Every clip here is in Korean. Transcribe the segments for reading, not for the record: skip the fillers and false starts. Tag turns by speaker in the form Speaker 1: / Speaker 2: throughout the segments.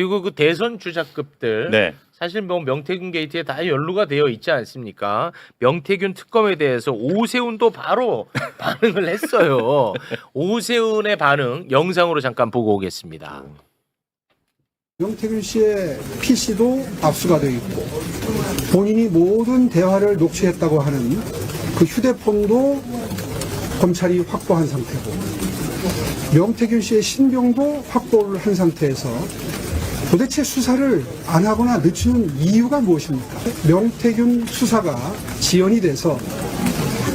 Speaker 1: 그리고 그 대선 주자급들
Speaker 2: 네.
Speaker 1: 사실 뭐 명태균 게이트에 다 연루가 되어 있지 않습니까? 명태균 특검에 대해서 오세훈도 바로 반응을 했어요. 오세훈의 반응 영상으로 잠깐 보고 오겠습니다.
Speaker 3: 명태균 씨의 PC도 압수가 되어 있고 본인이 모든 대화를 녹취했다고 하는 그 휴대폰도 검찰이 확보한 상태고 명태균 씨의 신병도 확보를 한 상태에서 도대체 수사를 안 하거나 늦추는 이유가 무엇입니까? 명태균 수사가 지연이 돼서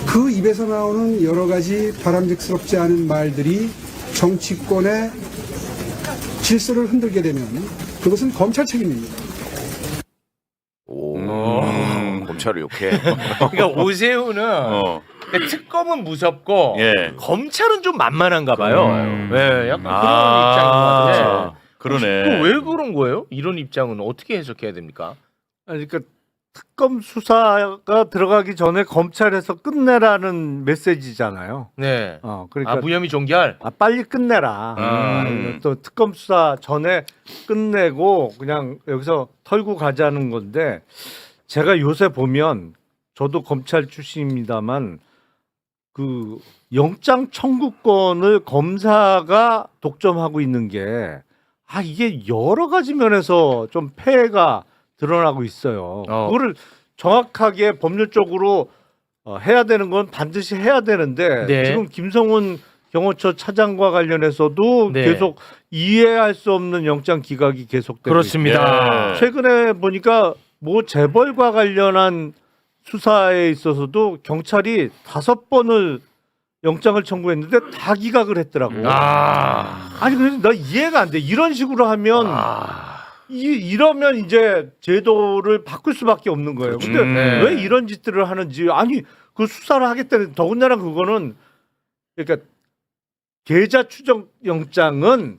Speaker 3: 그 입에서 나오는 여러 가지 바람직스럽지 않은 말들이 정치권의 질서를 흔들게 되면 그것은 검찰 책임입니다.
Speaker 2: 오, 검찰을 욕해.
Speaker 1: 그러니까 오세훈은 그러니까 특검은 무섭고
Speaker 2: 예.
Speaker 1: 검찰은 좀 만만한가 봐요. 네, 약간 그런
Speaker 2: 아,
Speaker 1: 입장인 것 같아요.
Speaker 2: 그러네.
Speaker 1: 또 왜 그런 거예요? 이런 입장은 어떻게 해석해야 됩니까?
Speaker 4: 아니, 그러니까 특검 수사가 들어가기 전에 검찰에서 끝내라는 메시지잖아요.
Speaker 1: 네.
Speaker 4: 그러니까
Speaker 1: 무혐의 종결.
Speaker 4: 빨리 끝내라. 또 특검 수사 전에 끝내고 그냥 여기서 털고 가자는 건데 제가 요새 보면 저도 검찰 출신입니다만 그 영장 청구권을 검사가 독점하고 있는 게 이게 여러 가지 면에서 좀 폐해가 드러나고 있어요. 그거를 정확하게 법률적으로 해야 되는 건 반드시 해야 되는데
Speaker 1: 네.
Speaker 4: 지금 김성훈 경호처 차장과 관련해서도
Speaker 1: 네.
Speaker 4: 계속 이해할 수 없는 영장 기각이 계속되고
Speaker 1: 그렇습니다.
Speaker 4: 있고 최근에 보니까 뭐 재벌과 관련한 수사에 있어서도 경찰이 5번을 영장을 청구했는데 다 기각을 했더라고. 아니 그래서 나 이해가 안 돼. 이런 식으로 하면 이러면 이제 제도를 바꿀 수밖에 없는 거예요. 근데
Speaker 1: 네.
Speaker 4: 왜 이런 짓들을 하는지 아니 그 수사를 하겠다는 더군다나 그거는 그러니까 계좌 추적 영장은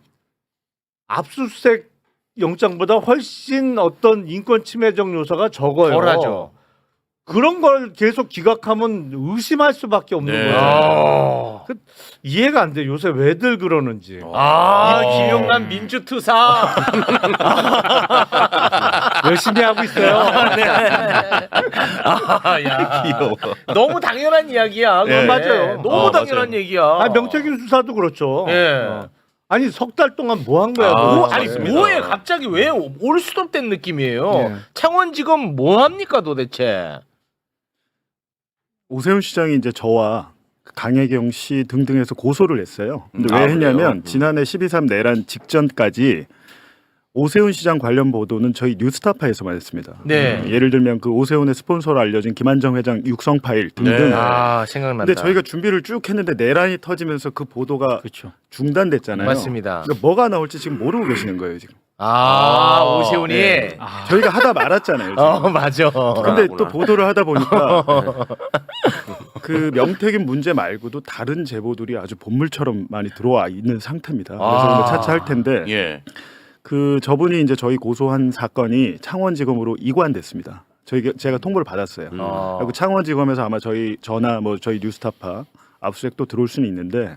Speaker 4: 압수수색 영장보다 훨씬 어떤 인권 침해적 요소가 적어요.
Speaker 1: 덜하죠.
Speaker 4: 그런 걸 계속 기각하면 의심할 수밖에 없는
Speaker 2: 네.
Speaker 4: 거예요. 이해가 안 돼. 요새 왜들 그러는지.
Speaker 1: 김용남 민주투사.
Speaker 4: 열심히 하고 있어요.
Speaker 1: 야.
Speaker 2: 귀여워.
Speaker 1: 너무 당연한 이야기야. 그건
Speaker 2: 네.
Speaker 1: 맞아요. 너무 당연한
Speaker 2: 맞아요.
Speaker 1: 얘기야.
Speaker 4: 명태균 수사도 그렇죠.
Speaker 1: 예.
Speaker 4: 아니 석 달 동안 뭐 한 거야?
Speaker 1: 아니 뭐해 갑자기 왜 올 수도 없던 느낌이에요.
Speaker 4: 네.
Speaker 1: 창원지검 뭐 합니까 도대체?
Speaker 5: 오세훈 시장이 이제 저와 강혜경 씨 등등해서 고소를 했어요. 근데 왜 했냐면
Speaker 2: 그래요?
Speaker 5: 지난해 12.3 내란 직전까지 오세훈 시장 관련 보도는 저희 뉴스타파에서만 했습니다.
Speaker 1: 네.
Speaker 5: 예를 들면 그 오세훈의 스폰서로 알려진 김한정 회장 육성 파일 등등.
Speaker 2: 네.
Speaker 1: 생각난다.
Speaker 5: 근데 저희가 준비를 쭉 했는데 내란이 터지면서 그 보도가 중단됐잖아요.
Speaker 1: 맞습니다.
Speaker 5: 그러니까 뭐가 나올지 지금 모르고 계시는 거예요 지금.
Speaker 1: 오세훈이.
Speaker 5: 네. 저희가 하다 말았잖아요. 지금.
Speaker 1: 맞아.
Speaker 5: 근데 또 보도를 하다 보니까 그 명태균 문제 말고도 다른 제보들이 아주 본물처럼 많이 들어와 있는 상태입니다. 그래서 뭐 차차 할 텐데
Speaker 2: 예.
Speaker 5: 그 저분이 이제 저희 고소한 사건이 창원지검으로 이관됐습니다. 제가 통보를 받았어요. 그리고 창원지검에서 아마 저나 뭐 저희 뉴스타파 압수수색도 들어올 수는 있는데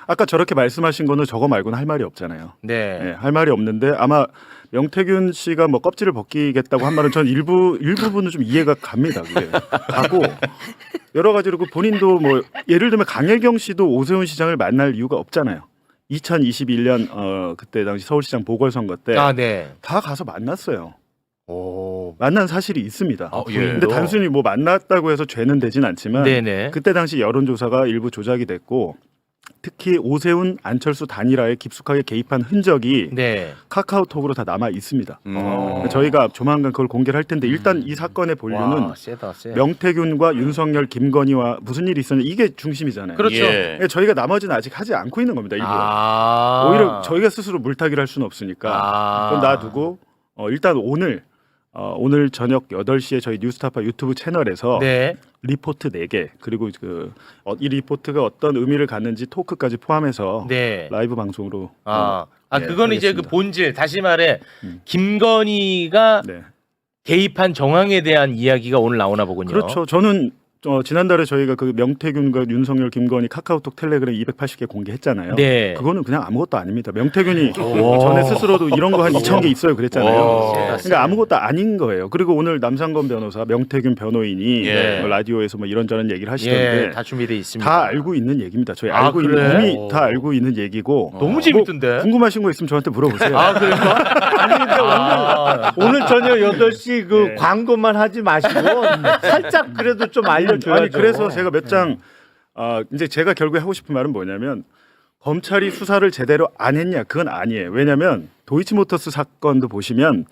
Speaker 5: 아까 저렇게 말씀하신 거는 저거 말고는 할 말이 없잖아요.
Speaker 1: 네.
Speaker 5: 네, 할 말이 없는데 아마 명태균 씨가 뭐 껍질을 벗기겠다고 한 말은 전 일부분은 좀 이해가 갑니다. 그게 가고 여러 가지로 그 본인도 뭐 예를 들면 강혜경 씨도 오세훈 시장을 만날 이유가 없잖아요. 2021년 그때 당시 서울시장 보궐선거 때 다
Speaker 1: 네.
Speaker 5: 가서 만났어요. 만난 사실이 있습니다.
Speaker 2: 예.
Speaker 5: 근데 단순히 뭐 만났다고 해서 죄는 되진 않지만
Speaker 1: 네네.
Speaker 5: 그때 당시 여론조사가 일부 조작이 됐고 특히 오세훈 안철수 단일화에 깊숙하게 개입한 흔적이
Speaker 1: 네.
Speaker 5: 카카오톡으로 다 남아 있습니다. 저희가 조만간 그걸 공개를 할 텐데 일단 이 사건의 본류는
Speaker 1: 와, 세다.
Speaker 5: 명태균과 윤석열, 김건희와 무슨 일이 있었는지 이게 중심이잖아요.
Speaker 1: 그렇죠.
Speaker 2: 예.
Speaker 5: 저희가 나머지는 아직 하지 않고 있는 겁니다. 일부러.
Speaker 1: 아.
Speaker 5: 오히려 저희가 스스로 물타기를 할 수는 없으니까 그건 놔두고 일단 오늘 저녁 8시에 저희 뉴스타파 유튜브 채널에서
Speaker 1: 네.
Speaker 5: 리포트 4개 그리고 이 리포트가 어떤 의미를 갖는지 토크까지 포함해서
Speaker 1: 네.
Speaker 5: 라이브 방송으로
Speaker 1: 그거는 이제 그
Speaker 5: 알겠습니다.
Speaker 1: 본질 다시 말해 김건희가
Speaker 5: 네.
Speaker 1: 개입한 정황에 대한 이야기가 오늘 나오나 보군요.
Speaker 5: 그렇죠. 저는 지난달에 저희가 그 명태균과 윤석열, 김건희 카카오톡, 텔레그램 280개 공개했잖아요.
Speaker 1: 네.
Speaker 5: 그거는 그냥 아무것도 아닙니다. 명태균이 전에 스스로도 이런 거 한 2,000개 있어요 그랬잖아요. 그러니까 아무것도 아닌 거예요. 그리고 오늘 남상건 변호사, 명태균 변호인이
Speaker 2: 예.
Speaker 5: 뭐 라디오에서 뭐 이런저런 얘기를 하시던데
Speaker 1: 예, 다 준비돼 있습니다.
Speaker 5: 다 알고 있는 얘기입니다. 저희
Speaker 1: 아,
Speaker 5: 알고
Speaker 1: 그래?
Speaker 5: 있는 이미 다 알고 있는 얘기고
Speaker 1: 너무 재밌던데.
Speaker 5: 궁금하신 거 있으면 저한테 물어보세요.
Speaker 1: 아, 그래요?
Speaker 4: 아니 근데 오늘 저녁 8시 그 광고만 하지 마시고 살짝 그래도 좀 알려줘야죠.
Speaker 5: 아니 그래서 제가 몇 장 이제 제가 결국에 하고 싶은 말은 뭐냐면 검찰이 수사를 제대로 안 했냐 그건 아니에요. 왜냐하면 도이치모터스 사건도 보시면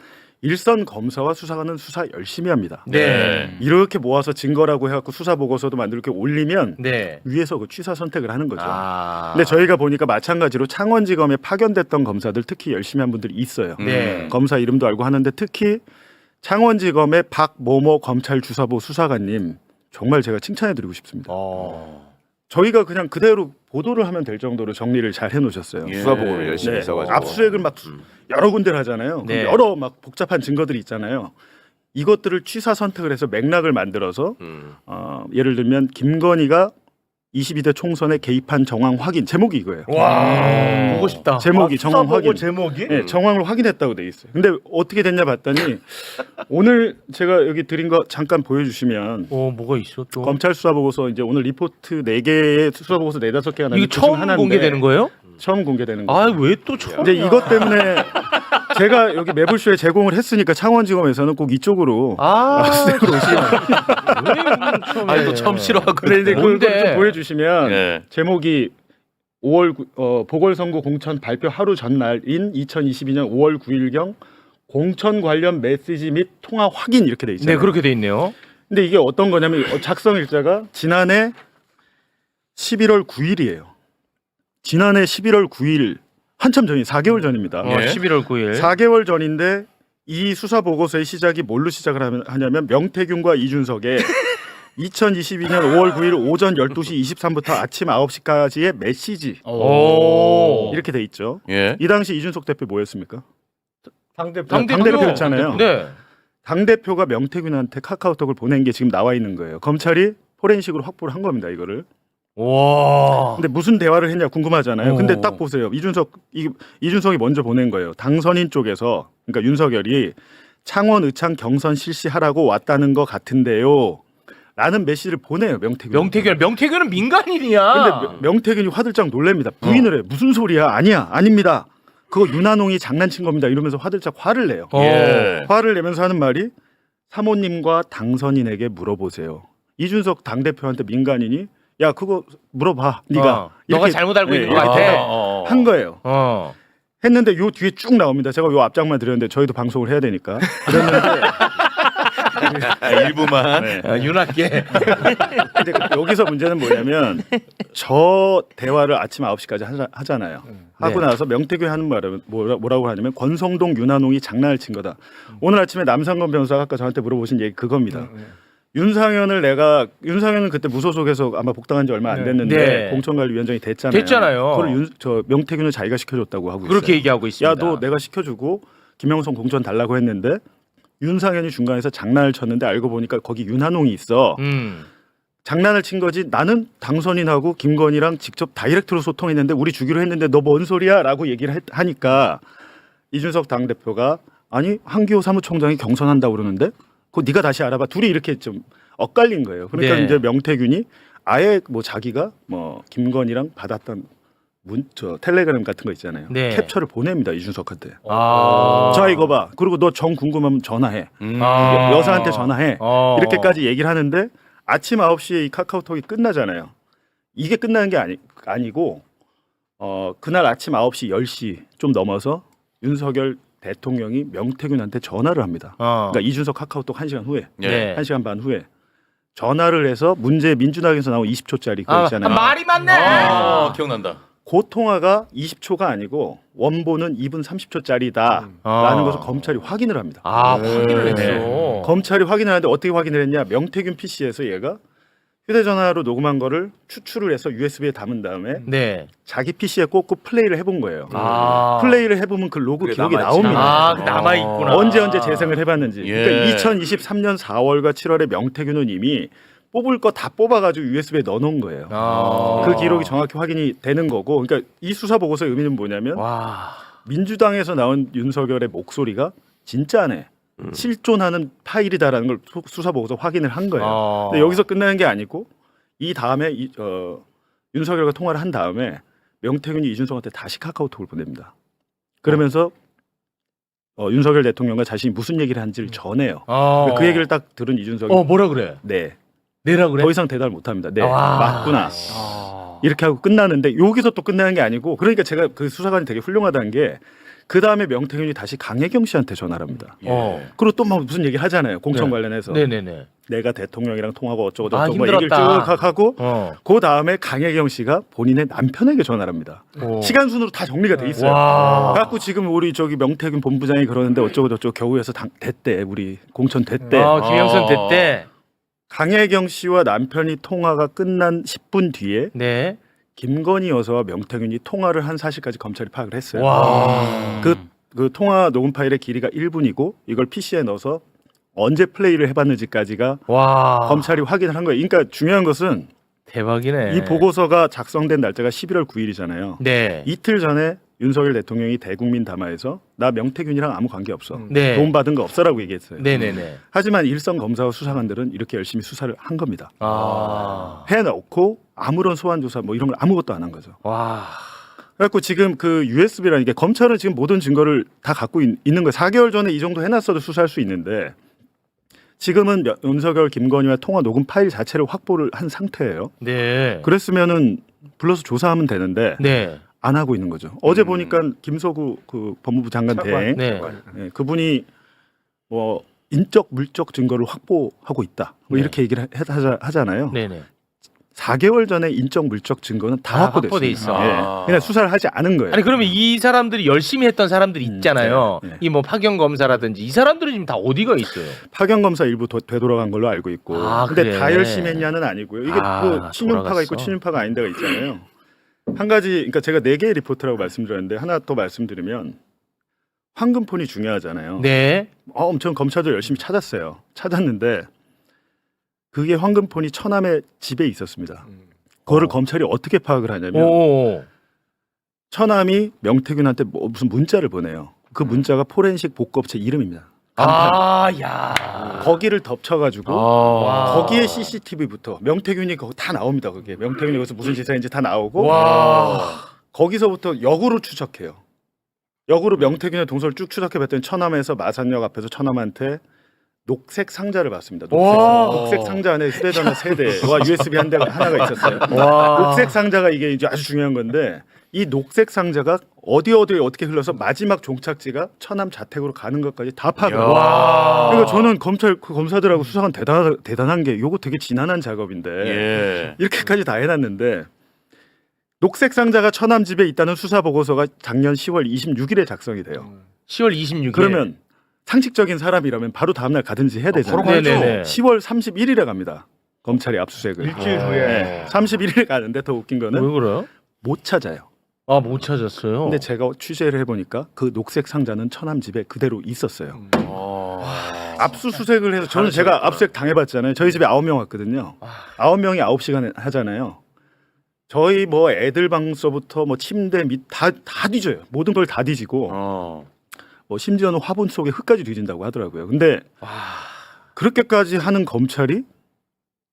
Speaker 5: 일선 검사와 수사관은 수사 열심히 합니다.
Speaker 1: 네.
Speaker 5: 이렇게 모아서 증거라고 해갖고 수사 보고서도 만들고 이렇게 올리면
Speaker 1: 네.
Speaker 5: 위에서 그 취사 선택을 하는 거죠.
Speaker 1: 아.
Speaker 5: 근데 저희가 보니까 마찬가지로 창원지검에 파견됐던 검사들 특히 열심히 한 분들이 있어요.
Speaker 1: 네.
Speaker 5: 검사 이름도 알고 하는데 특히 창원지검의 박모모 검찰주사부 수사관님 정말 제가 칭찬해드리고 싶습니다. 저희가 그냥 그대로 보도를 하면 될 정도로 정리를 잘 해놓으셨어요.
Speaker 2: 예. 수사보고를 열심히
Speaker 5: 네.
Speaker 2: 써가지고
Speaker 5: 압수수색을 막 여러 군데를 하잖아요.
Speaker 1: 네.
Speaker 5: 그럼 여러 막 복잡한 증거들이 있잖아요. 이것들을 취사 선택을 해서 맥락을 만들어서 예를 들면 김건희가 22대 총선에 개입한 정황 확인 제목이 이거예요.
Speaker 1: 와. 보고 싶다.
Speaker 5: 제목이 정황
Speaker 4: 수사 보고
Speaker 5: 확인.
Speaker 4: 제목이?
Speaker 5: 네, 정황을 확인했다고 돼 있어요. 근데 어떻게 됐냐 봤더니 오늘 제가 여기 드린 거 잠깐 보여주시면
Speaker 1: 뭐가 있어 또?
Speaker 5: 검찰 수사 보고서 이제 오늘 리포트 4개의 수사 보고서 4-5개가 나는
Speaker 1: 이거 처음 공개되는 거예요?
Speaker 5: 처음 공개되는 거예요.
Speaker 1: 아, 왜 또 처음?
Speaker 5: 이제 이것 때문에 제가 여기 매불쇼에 제공을 했으니까 창원지검에서는 꼭 이쪽으로 수색으로 오시면
Speaker 1: 아니 또 처음 싫어하고.
Speaker 5: 근데 이제 그걸
Speaker 1: 뭔데?
Speaker 5: 좀 보여주시면
Speaker 2: 예.
Speaker 5: 제목이 5월 보궐선거 공천 발표 하루 전날인 2022년 5월 9일경 공천 관련 메시지 및 통화 확인 이렇게 돼 있잖아요.
Speaker 1: 네, 그렇게 돼 있네요.
Speaker 5: 근데 이게 어떤 거냐면 작성 일자가 지난해 11월 9일이에요. 지난해 11월 9일 한참 전이 4개월 전입니다.
Speaker 2: 예.
Speaker 1: 11월 9일.
Speaker 5: 4개월 전인데 이 수사 보고서의 시작이 뭘로 시작을 하냐면 명태균과 이준석의 2022년 5월 9일 오전 12시 23분부터 아침 9시까지의 메시지
Speaker 1: 오.
Speaker 5: 이렇게 돼 있죠.
Speaker 2: 예.
Speaker 5: 이 당시 이준석 대표 뭐였습니까?
Speaker 4: 당대표.
Speaker 5: 당대표였잖아요.
Speaker 1: 네.
Speaker 5: 당대표가 명태균한테 카카오톡을 보낸 게 지금 나와 있는 거예요. 검찰이 포렌식으로 확보를 한 겁니다. 이거를.
Speaker 1: 와.
Speaker 5: 근데 무슨 대화를 했냐 궁금하잖아요.
Speaker 1: 오.
Speaker 5: 근데 딱 보세요. 이준석이 먼저 보낸 거예요. 당선인 쪽에서 그러니까 윤석열이 창원 의창 경선 실시하라고 왔다는 것 같은데요. 라는 메시지를 보내요.
Speaker 1: 명태균은 민간인이야.
Speaker 5: 근데 명태균이 화들짝 놀랍니다. 부인을 해. 무슨 소리야? 아니야. 아닙니다. 그거 윤한홍이 장난친 겁니다. 이러면서 화들짝 화를 내요.
Speaker 2: 예.
Speaker 5: 화를 내면서 하는 말이 사모님과 당선인에게 물어보세요. 이준석 당대표한테 민간인이 야 그거 물어봐. 네가
Speaker 1: 너가 잘못 알고 있는 것 같아.
Speaker 5: 한 거예요. 했는데 요 뒤에 쭉 나옵니다. 제가 요 앞장만 드렸는데 저희도 방송을 해야 되니까 그랬는데
Speaker 2: 일부만.
Speaker 5: 네.
Speaker 1: 윤학계.
Speaker 5: 근데 여기서 문제는 뭐냐면 저 대화를 아침 9시까지 하잖아요. 하고
Speaker 1: 네.
Speaker 5: 나서 명태균이 하는 말은 뭐라고 하냐면 권성동 윤한홍이 장난을 친 거다. 오늘 아침에 남상건 변호사가 아까 저한테 물어보신 얘기 그겁니다. 윤상현은 그때 무소속에서 아마 복당한 지 얼마 안 됐는데
Speaker 1: 네.
Speaker 5: 공천관리위원장이 됐잖아요. 그걸 저 명태균은 자기가 시켜줬다고 하고
Speaker 1: 그렇게
Speaker 5: 있어요.
Speaker 1: 얘기하고 있습니다.
Speaker 5: 야 너 내가 시켜주고 김영선 공천 달라고 했는데 윤상현이 중간에서 장난을 쳤는데 알고 보니까 거기 윤한홍이 있어. 장난을 친 거지. 나는 당선인하고 김건희랑 직접 다이렉트로 소통했는데 우리 주기로 했는데 너 뭔 소리야? 라고 얘기를 하니까 이준석 당대표가 아니 한기호 사무총장이 경선한다고 그러는데 그거 네가 다시 알아봐. 둘이 이렇게 좀 엇갈린 거예요. 그러니까
Speaker 1: 네.
Speaker 5: 이제 명태균이 아예 뭐 자기가 뭐 김건희랑 받았던 텔레그램 같은 거 있잖아요.
Speaker 1: 네.
Speaker 5: 캡처를 보냅니다. 이준석한테.
Speaker 1: 아.
Speaker 5: 자 이거 봐. 그리고 너 정 궁금하면 전화해. 여사한테 전화해. 이렇게까지 얘기를 하는데 아침 9시에 이 카카오톡이 끝나잖아요. 이게 끝나는 게 아니고 그날 아침 9시 10시 좀 넘어서 윤석열 대통령이 명태균한테 전화를 합니다. 그러니까 이준석 카카오톡 1시간 후에
Speaker 1: 네.
Speaker 5: 1시간 반 후에 전화를 해서 문제 민주당에서 나온 20초짜리 그거 있잖아요.
Speaker 1: 말이 많네.
Speaker 2: 기억난다.
Speaker 5: 그 통화가 20초가 아니고 원본은 2분 30초짜리다라는 것을 검찰이 확인을 합니다.
Speaker 1: 확인을 했어.
Speaker 5: 네. 검찰이 확인을 하는데 어떻게 확인을 했냐? 명태균 PC에서 얘가 휴대전화로 녹음한 거를 추출을 해서 USB에 담은 다음에
Speaker 1: 네.
Speaker 5: 자기 PC에 꽂고 플레이를 해본 거예요.
Speaker 1: 아.
Speaker 5: 플레이를 해보면 그 로그
Speaker 2: 그게
Speaker 5: 기록이
Speaker 2: 남아있지.
Speaker 5: 나옵니다.
Speaker 1: 남아 있구나.
Speaker 5: 언제 재생을 해봤는지.
Speaker 2: 예.
Speaker 5: 그러니까 2023년 4월과 7월에 명태균은 이미 뽑을 거 다 뽑아가지고 USB에 넣어놓은 거예요.
Speaker 1: 아.
Speaker 5: 그 기록이 정확히 확인이 되는 거고, 그러니까 이 수사 보고서의 의미는 뭐냐면
Speaker 1: 와.
Speaker 5: 민주당에서 나온 윤석열의 목소리가 진짜네, 실존하는 파일이다라는 걸 수사 보고서 확인을 한 거예요. 근데 여기서 끝나는 게 아니고 이 다음에 윤석열과 통화를 한 다음에 명태균이 이준석한테 다시 카카오톡을 보냅니다. 그러면서 윤석열 대통령과 자신이 무슨 얘기를 한지를 전해요. 그 얘기를 딱 들은 이준석이
Speaker 1: 뭐라 그래?
Speaker 5: 네,
Speaker 1: 내라 그래?
Speaker 5: 더 이상 대답을 못합니다. 네,
Speaker 1: 와.
Speaker 5: 맞구나. 이렇게 하고 끝나는데 여기서 또 끝나는 게 아니고, 그러니까 제가 그 수사관이 되게 훌륭하다는 게 그 다음에 명태균이 다시 강혜경 씨한테 전화를 합니다. 그리고 또 막 무슨 얘기 하잖아요. 공천
Speaker 1: 네.
Speaker 5: 관련해서.
Speaker 1: 네네네.
Speaker 5: 내가 대통령이랑 통하고 어쩌고
Speaker 1: 아,
Speaker 5: 저쩌고 뭐 얘기를 쭉
Speaker 1: 힘들었다.
Speaker 5: 하고 그 다음에 강혜경 씨가 본인의 남편에게 전화를 합니다. 시간 순으로 다 정리가 돼 있어요.
Speaker 1: 와.
Speaker 5: 그래갖고 지금 우리 저기 명태균 본부장이 그러는데 어쩌고 저쩌고 겨우에서 됐대, 우리 공천 됐대.
Speaker 1: 김영선 됐대.
Speaker 5: 강혜경 씨와 남편이 통화가 끝난 10분 뒤에
Speaker 1: 네.
Speaker 5: 김건희 여사와 명태균이 통화를 한 사실까지 검찰이 파악을 했어요.
Speaker 1: 와.
Speaker 5: 그 통화 녹음 파일의 길이가 1분이고 이걸 PC에 넣어서 언제 플레이를 해봤는지까지가
Speaker 1: 와.
Speaker 5: 검찰이 확인을 한 거예요. 그러니까 중요한 것은
Speaker 1: 대박이네.
Speaker 5: 이 보고서가 작성된 날짜가 11월 9일이잖아요.
Speaker 1: 네.
Speaker 5: 이틀 전에 윤석열 대통령이 대국민 담화에서 나 명태균이랑 아무 관계 없어.
Speaker 1: 네.
Speaker 5: 돈 받은 거 없어라고 얘기했어요.
Speaker 1: 네네네.
Speaker 5: 하지만 일선 검사와 수사관들은 이렇게 열심히 수사를 한 겁니다.
Speaker 1: 아.
Speaker 5: 해놓고 아무런 소환 조사 뭐 이런 걸 아무것도 안 한 거죠.
Speaker 1: 와.
Speaker 5: 그래갖고 지금 그 USB라는 게 검찰은 지금 모든 증거를 다 갖고 있는 거예요. 4개월 전에 이 정도 해놨어도 수사할 수 있는데 지금은 윤석열, 김건희와 통화 녹음 파일 자체를 확보를 한 상태예요.
Speaker 1: 네.
Speaker 5: 그랬으면은 불러서 조사하면 되는데
Speaker 1: 네.
Speaker 5: 안 하고 있는 거죠. 어제 보니까 김서구 그 법무부 장관 대행,
Speaker 1: 네.
Speaker 5: 네, 그분이 뭐 인적 물적 증거를 확보하고 있다. 뭐
Speaker 1: 네.
Speaker 5: 이렇게 얘기를 하잖아요.
Speaker 1: 네네.
Speaker 5: 4개월 전에 인적 물적 증거는 다
Speaker 1: 다
Speaker 5: 확보됐습니다.
Speaker 1: 확보돼 있어.
Speaker 5: 예. 그냥 수사를 하지 않은 거예요.
Speaker 1: 아니 그러면 이 사람들이 열심히 했던 사람들이 있잖아요.
Speaker 5: 네, 네.
Speaker 1: 이 뭐 파견 검사라든지 이 사람들이 지금 다 어디가 있어요?
Speaker 5: 파견 검사 일부 되돌아간 걸로 알고 있고,
Speaker 1: 아,
Speaker 5: 근데
Speaker 1: 그래.
Speaker 5: 다 열심히 했냐는 아니고요. 이게
Speaker 1: 아,
Speaker 5: 뭐 친윤파가
Speaker 1: 돌아갔어.
Speaker 5: 있고 친윤파가 아닌 데가 있잖아요. 한 가지, 그러니까 제가 4개의 리포트라고 말씀드렸는데 하나 또 말씀드리면 황금폰이 중요하잖아요.
Speaker 1: 네.
Speaker 5: 엄청 검찰도 열심히 찾았는데 그게 황금폰이 처남의 집에 있었습니다. 그거를 검찰이 어떻게 파악을 하냐면
Speaker 1: 오.
Speaker 5: 처남이 명태균한테 무슨 문자를 보내요. 그 문자가 포렌식 복구업체 이름입니다.
Speaker 1: 아, 야.
Speaker 5: 거기를 덮쳐가지고
Speaker 1: 와.
Speaker 5: 거기에 CCTV부터 명태균이 거기 다 나옵니다. 그게 명태균이 거기서 무슨 짓을 했는지 다 나오고
Speaker 1: 와.
Speaker 5: 거기서부터 역으로 추적해요. 역으로 명태균의 동선을 쭉 추적해봤더니 처남에서 마산역 앞에서 처남한테 녹색 상자를 받습니다.
Speaker 1: 와.
Speaker 5: 녹색 상자 안에 휴대전화 3대와 USB 한 대가 하나가 있었어요.
Speaker 1: 와.
Speaker 5: 녹색 상자가 이게 이제 아주 중요한 건데 이 녹색 상자가 어디에 어떻게 흘러서 마지막 종착지가 처남 자택으로 가는 것까지 다 파악을 해요. 그러니까 저는 검사들하고 수사관 대단한 게 요거 되게 지난한 작업인데
Speaker 2: 예.
Speaker 5: 이렇게까지 다 해놨는데 녹색 상자가 처남 집에 있다는 수사 보고서가 작년 10월 26일에 작성이 돼요.
Speaker 1: 10월 26일.
Speaker 5: 그러면 상식적인 사람이라면 바로 다음날 가든지 해야 되잖아요.
Speaker 1: 바로 가야죠. 네네네.
Speaker 5: 10월 31일에 갑니다. 검찰이 압수수색을.
Speaker 4: 일주일 후에
Speaker 5: 31일에 가는데 더 웃긴 거는
Speaker 1: 왜 그래요?
Speaker 5: 못 찾아요.
Speaker 1: 아, 못 찾았어요.
Speaker 5: 근데 제가 취재를 해보니까 그 녹색 상자는 처남 집에 그대로 있었어요. 압수수색을 해서 저는 제가 압수수색 당해봤잖아요. 저희 집에 9명 왔거든요. 9명이 9시간 하잖아요. 저희 뭐 애들 방서부터 뭐 침대 밑 다 뒤져요. 모든 걸 다 뒤지고 뭐 심지어는 화분 속에 흙까지 뒤진다고 하더라고요. 근데 그렇게까지 하는 검찰이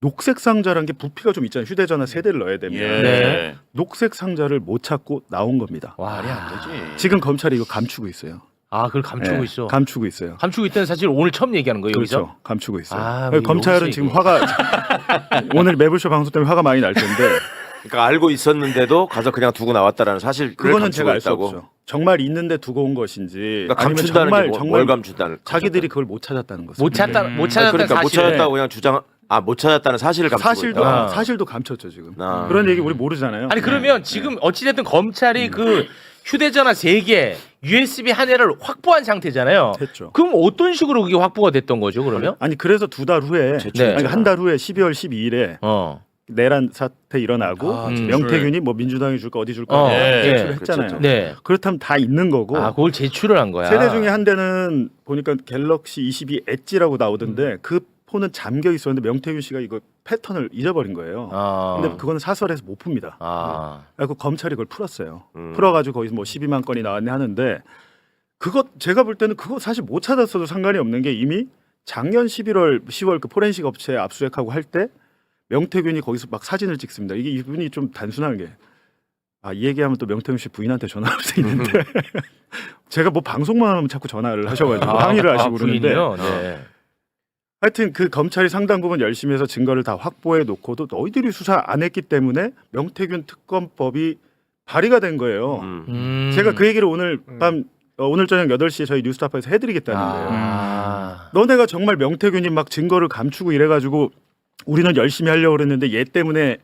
Speaker 5: 녹색 상자라는 게 부피가 좀 있잖아요. 휴대전화 3대를 넣어야 되면
Speaker 2: 예.
Speaker 1: 네.
Speaker 5: 녹색 상자를 못 찾고 나온 겁니다.
Speaker 1: 와.
Speaker 2: 말이 안 되지.
Speaker 5: 지금 검찰이 이거 감추고 있어요.
Speaker 1: 아, 그걸 감추고
Speaker 5: 예,
Speaker 1: 있어.
Speaker 5: 감추고 있어요.
Speaker 1: 감추고 있다는 사실 오늘 처음 얘기하는 거예요,
Speaker 5: 그렇죠.
Speaker 1: 여기서?
Speaker 5: 감추고 있어요.
Speaker 1: 아, 뭐
Speaker 5: 검찰은
Speaker 1: 여기서
Speaker 5: 지금
Speaker 1: 이게.
Speaker 5: 화가 오늘 매불쇼 방송 때문에 화가 많이 날 텐데
Speaker 6: 그러니까 알고 있었는데도 가서 그냥 두고 나왔다라는 사실을
Speaker 5: 그거는 제가
Speaker 6: 감추고
Speaker 5: 알 수
Speaker 6: 있다고.
Speaker 5: 없죠. 정말 있는데 두고 온 것인지
Speaker 6: 그러니까
Speaker 5: 아니면
Speaker 6: 감춘다는
Speaker 5: 정말
Speaker 6: 게
Speaker 5: 정말
Speaker 6: 뭘 감춘다는?
Speaker 5: 자기들이 그걸 못 찾았다는 거죠.
Speaker 1: 못 찾았다는
Speaker 6: 아니, 그러니까 못
Speaker 1: 사실을.
Speaker 6: 찾았다고 그냥 주장. 못 찾았다는 사실을 감추고
Speaker 5: 사실도
Speaker 6: 있다.
Speaker 5: 사실도 감췄죠 지금.
Speaker 6: 아.
Speaker 5: 그런 얘기 우리 모르잖아요.
Speaker 1: 아니 그러면 지금 어찌됐든 검찰이 그 휴대전화 3개, USB 한 대를 확보한 상태잖아요.
Speaker 5: 됐죠.
Speaker 1: 그럼 어떤 식으로 그게 확보가 됐던 거죠, 그러면?
Speaker 5: 아니 그래서 2달 후에
Speaker 1: 네.
Speaker 5: 한 달 후에 12월 12일에 내란 사태 일어나고 명태균이 뭐 민주당이 줄까 어디 줄까
Speaker 1: 예.
Speaker 5: 제출을 했잖아요.
Speaker 6: 그렇죠.
Speaker 1: 네.
Speaker 5: 그렇다면 다 있는 거고
Speaker 1: 아, 그걸 제출을 한 거야.
Speaker 5: 세대 중에 한 대는 보니까 갤럭시 22 엣지라고 나오던데 그 휴대폰은 잠겨 있었는데 명태균 씨가 이거 패턴을 잊어버린 거예요. 근데 그거는 사설에서 못 풉니다. 그래서 검찰이 그걸 풀었어요. 풀어가지고 거기서 뭐 12만 건이 나왔네 하는데 그거 제가 볼 때는 그거 사실 못 찾았어도 상관이 없는 게 이미 작년 10월 그 포렌식 업체 압수수색하고 할 때 명태균이 거기서 막 사진을 찍습니다. 이게 이분이 좀 단순한 게 이 얘기하면 또 명태균 씨 부인한테 전화할 수 있는데 제가 뭐 방송만 하면 자꾸 전화를 하셔가지고 항의를 하시고 그러는데
Speaker 1: 네.
Speaker 5: 하여튼 그 검찰이 상당 부분 열심히 해서 증거를 다 확보해 놓고도 너희들이 수사 안 했기 때문에 명태균 특검법이 발의가 된 거예요. 제가 그 얘기를 오늘 밤 오늘 저녁 8시에 저희 뉴스타파에서 해드리겠다는 거예요. 너네가 정말 명태균이 막 증거를 감추고 이래가지고 우리는 열심히 하려고 그랬는데 얘 때문에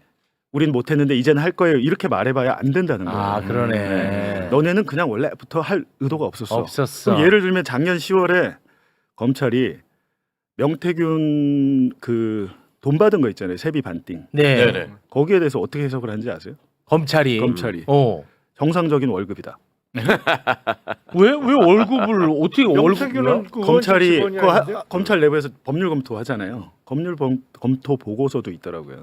Speaker 5: 우린 못했는데 이제는 할 거예요. 이렇게 말해봐야 안 된다는 거예요.
Speaker 1: 그러네.
Speaker 5: 너네는 그냥 원래부터 할 의도가 없었어.
Speaker 1: 없었어.
Speaker 5: 그럼 예를 들면 작년 10월에 검찰이 명태균 그 돈 받은 거 있잖아요. 세비 반띵.
Speaker 1: 네.
Speaker 2: 네네.
Speaker 5: 거기에 대해서 어떻게 해석을 하는지 아세요?
Speaker 1: 검찰이.
Speaker 5: 정상적인 월급이다.
Speaker 1: 왜 월급을 어떻게
Speaker 4: 명태균은
Speaker 5: 검찰이 검찰 내부에서 법률 검토하잖아요. 법률 검토 보고서도 있더라고요.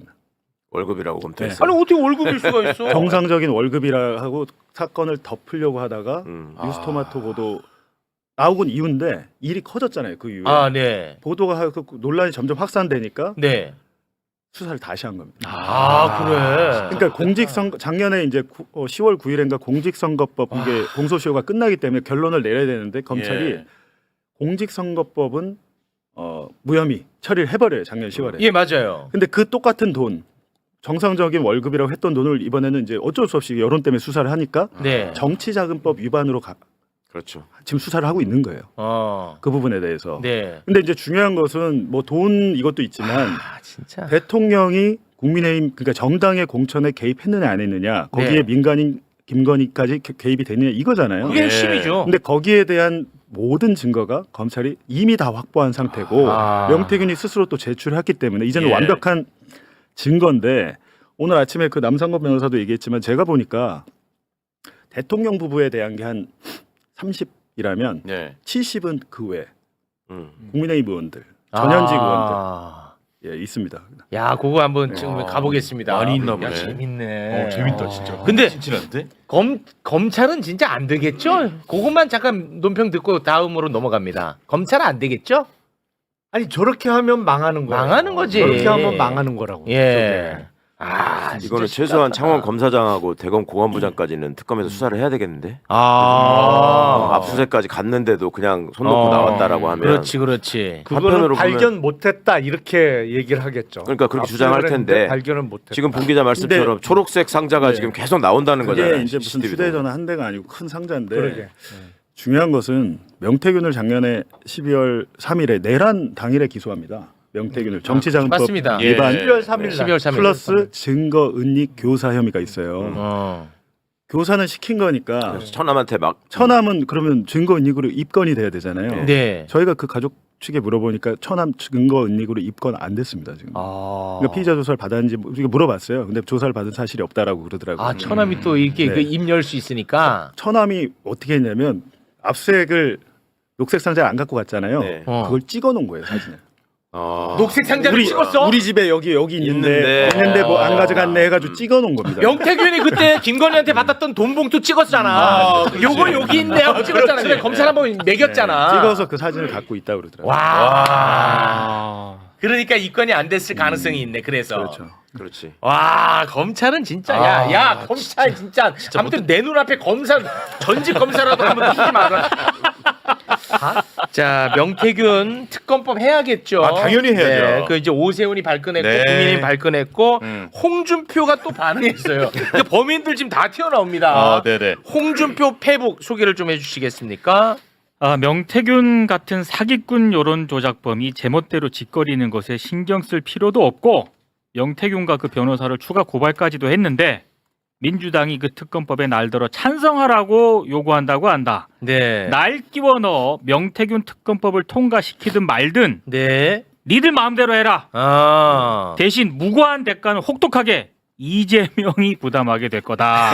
Speaker 6: 월급이라고 검토했어.
Speaker 1: 아니 어떻게 월급일 수가 있어?
Speaker 5: 정상적인 월급이라 하고 사건을 덮으려고 하다가 뉴스토마토 보도 나오곤 이유인데 일이 커졌잖아요. 그 이후에
Speaker 1: 네.
Speaker 5: 보도가 그 논란이 점점 확산되니까
Speaker 1: 네.
Speaker 5: 수사를 다시 한 겁니다.
Speaker 1: 그래.
Speaker 5: 그러니까 공직선거 작년에 이제 10월 9일인가 공직선거법 이게 공소시효가 끝나기 때문에 결론을 내려야 되는데 검찰이
Speaker 2: 예.
Speaker 5: 공직선거법은 무혐의 처리를 해버려요. 작년 10월에.
Speaker 1: 예, 맞아요.
Speaker 5: 근데 그 똑같은 돈 정상적인 월급이라고 했던 돈을 이번에는 이제 어쩔 수 없이 여론 때문에 수사를 하니까
Speaker 1: 네.
Speaker 5: 정치자금법 위반으로
Speaker 6: 그렇죠.
Speaker 5: 지금 수사를 하고 있는 거예요. 그 부분에 대해서.
Speaker 1: 네.
Speaker 5: 근데 이제 중요한 것은 뭐 돈 이것도 있지만
Speaker 1: 진짜.
Speaker 5: 대통령이 국민의힘 그러니까 정당의 공천에 개입했느냐 안 했느냐 거기에
Speaker 1: 네.
Speaker 5: 민간인 김건희까지 개입이 됐느냐 이거잖아요.
Speaker 1: 그게 핵심이죠.
Speaker 5: 근데 거기에 대한 모든 증거가 검찰이 이미 다 확보한 상태고 명태균이 스스로 또 제출했기 때문에 이제는
Speaker 2: 예.
Speaker 5: 완벽한 증거인데 오늘 아침에 그 남상권 변호사도 얘기했지만 제가 보니까 대통령 부부에 대한 게 한 30이라면
Speaker 2: 네.
Speaker 5: 70은 그 외 국민의힘 의원들 전현직 의원들 있습니다.
Speaker 1: 야, 그거 한번 지금 가보겠습니다.
Speaker 2: 많이 있나 보네.
Speaker 1: 야, 재밌네.
Speaker 2: 재밌다 진짜.
Speaker 1: 근데
Speaker 2: 진진한데?
Speaker 1: 검찰은 진짜 안 되겠죠? 그것만 잠깐 논평 듣고 다음으로 넘어갑니다. 검찰은 안 되겠죠?
Speaker 4: 아니 저렇게 하면 망하는 거야.
Speaker 1: 망하는 거지.
Speaker 4: 저렇게 하면 망하는 거라고.
Speaker 1: 예.
Speaker 6: 이거는 최소한 창원 검사장하고 대검 공안부장까지는 특검에서 수사를 해야 되겠는데. 압수수색까지 갔는데도 그냥 손 놓고 나왔다라고 하면.
Speaker 1: 그렇지.
Speaker 4: 그거는
Speaker 6: 한편으로
Speaker 4: 발견 못했다 이렇게 얘기를 하겠죠.
Speaker 6: 그러니까 그렇게 주장할 텐데
Speaker 4: 발견은 못했다.
Speaker 6: 지금 본 기자 말씀처럼 초록색 상자가 지금 계속 나온다는
Speaker 5: 그게
Speaker 6: 거잖아요.
Speaker 5: 이제 무슨
Speaker 6: CCTV 도.
Speaker 5: 휴대전화 한 대가 아니고 큰 상자인데
Speaker 4: 그러게.
Speaker 5: 중요한 것은 명태균을 작년에 12월 3일에 내란 당일에 기소합니다. 명태균을 정치자금법
Speaker 1: 맞습니다.
Speaker 5: 위반
Speaker 4: 12월 3일 날.
Speaker 1: 12월 3일.
Speaker 5: 플러스 증거 은닉 교사 혐의가 있어요. 교사는 시킨 거니까
Speaker 6: 처남한테 막
Speaker 5: 처남은 그러면 증거 은닉으로 입건이 돼야 되잖아요.
Speaker 1: 네.
Speaker 5: 저희가 그 가족 측에 물어보니까 처남 증거 은닉으로 입건 안 됐습니다 지금. 그러니까 피의자 조사를 받았는지 우리가 물어봤어요. 근데 조사를 받은 사실이 없다라고 그러더라고요.
Speaker 1: 처남이 또 이렇게
Speaker 5: 네.
Speaker 1: 그 입 열 수 있으니까.
Speaker 5: 처남이 어떻게 했냐면 압수수색을 녹색 상자를 안 갖고 갔잖아요.
Speaker 6: 네.
Speaker 5: 그걸 찍어놓은 거예요 사진을.
Speaker 1: 녹색 상자를 찍었어?
Speaker 5: 우리 집에 여기 있는데 뭐 안 가져갔네 해가지고 찍어놓은 겁니다.
Speaker 1: 명태균이 그때 김건희한테 받았던 돈 봉투 찍었잖아. 요거 여기 있네 하고 찍었잖아. 근데 검찰 한번 매겼잖아.
Speaker 5: 찍어서 그 사진을 갖고 있다고 그러더라고요.
Speaker 1: 와. 그러니까 입건이 안 됐을 가능성이 있네. 그래서.
Speaker 5: 그렇죠.
Speaker 6: 그렇지.
Speaker 1: 와, 검찰은 진짜 야 검찰 진짜 아무튼 내 눈앞에 검사 전직 검사라도 한번 두지 마라. 자, 명태균 특검법 해야겠죠.
Speaker 2: 당연히 해야죠.
Speaker 1: 네, 그 이제 오세훈이 발끈했고
Speaker 2: 네.
Speaker 1: 국민의힘 발끈했고 홍준표가 또 반응했어요. 근데 범인들 지금 다 튀어나옵니다.
Speaker 2: 네네.
Speaker 1: 홍준표 페북 소개를 좀 해주시겠습니까?
Speaker 7: 명태균 같은 사기꾼 여론 조작범이 제멋대로 짓거리는 것에 신경 쓸 필요도 없고 명태균과 그 변호사를 추가 고발까지도 했는데 민주당이 그 특검법에 날들어 찬성하라고 요구한다고 한다.
Speaker 1: 네.
Speaker 7: 날 끼워 넣어 명태균 특검법을 통과시키든 말든
Speaker 1: 네.
Speaker 7: 니들 마음대로 해라. 대신 무고한 대가는 혹독하게 이재명이 부담하게 될 거다.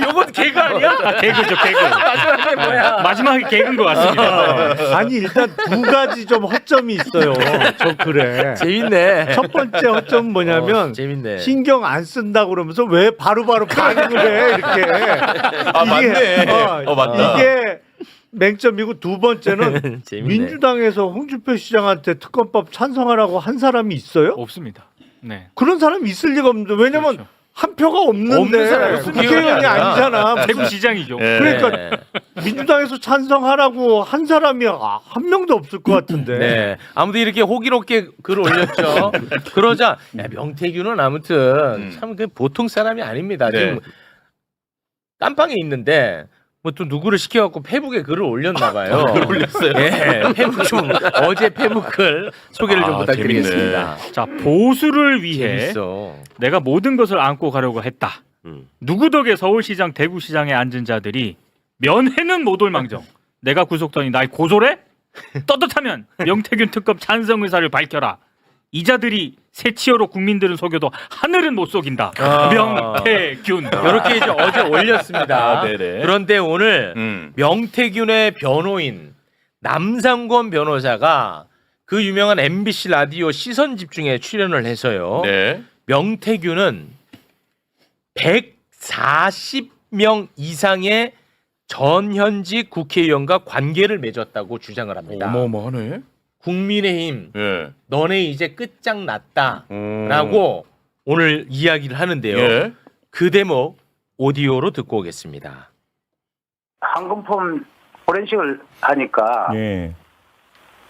Speaker 1: 요건 개그 아니야?
Speaker 7: 아, 개그죠, 개그.
Speaker 1: 마지막에 뭐야?
Speaker 7: 마지막에 개그인 것 같습니다.
Speaker 4: 아니 일단 두 가지 좀 허점이 있어요. 저 글에.
Speaker 1: 재밌네.
Speaker 4: 첫 번째 허점은 뭐냐면
Speaker 1: 재밌네.
Speaker 4: 신경 안 쓴다고 그러면서 왜 바로바로 반응을 해 이렇게.
Speaker 2: 아, 맞네. 맞다.
Speaker 4: 이게 맹점이고 두 번째는
Speaker 1: 재밌네.
Speaker 4: 민주당에서 홍준표 시장한테 특검법 찬성하라고 한 사람이 있어요?
Speaker 7: 없습니다. 네.
Speaker 4: 그런 사람이 있을 리가 없는데 왜냐면
Speaker 7: 그렇죠.
Speaker 4: 한 표가 없는데
Speaker 1: 없는 사람이
Speaker 4: 국회의원이
Speaker 1: 아니야.
Speaker 4: 아니잖아.
Speaker 7: 대구 시장이죠.
Speaker 2: 예.
Speaker 4: 그러니까 민주당에서 찬성하라고 한 사람이 한 명도 없을 것 같은데.
Speaker 1: 네. 아무튼 이렇게 호기롭게 글 올렸죠. 그러자 야, 명태균은 아무튼 참 그 보통 사람이 아닙니다.
Speaker 2: 네.
Speaker 1: 지금 깜빵에 있는데 뭐 또 누구를 시켜갖고 페북에 글을 올렸나 봐요. 글 올렸어요. 네. 페북 좀 어제 페북 글 소개를 좀
Speaker 2: 아,
Speaker 1: 부탁드리겠습니다.
Speaker 7: 자, 보수를 위해
Speaker 1: 재밌어.
Speaker 7: 내가 모든 것을 안고 가려고 했다. 누구 덕에 서울시장, 대구시장에 앉은 자들이 면회는 못 올 망정. 내가 구속더니 날 고소래? 떻듯하면 명태균 특검 찬성 의사를 밝혀라. 이 자들이 새치어로 국민들은 속여도 하늘은 못 속인다.
Speaker 1: 아.
Speaker 7: 명태균.
Speaker 1: 이렇게 이제 어제 올렸습니다.
Speaker 2: 아, 네네.
Speaker 1: 그런데 오늘 명태균의 변호인 남상권 변호사가 그 유명한 MBC 라디오 시선 집중에 출연을 해서요.
Speaker 2: 네.
Speaker 1: 명태균은 140명 이상의 전현직 국회의원과 관계를 맺었다고 주장을 합니다.
Speaker 2: 어마어마하네.
Speaker 1: 국민의힘
Speaker 2: 예.
Speaker 1: 너네 이제 끝장났다라고 오늘 이야기를 하는데요.
Speaker 2: 예.
Speaker 1: 그 대목 오디오로 듣고 오겠습니다.
Speaker 8: 황금폼 포렌식을 하니까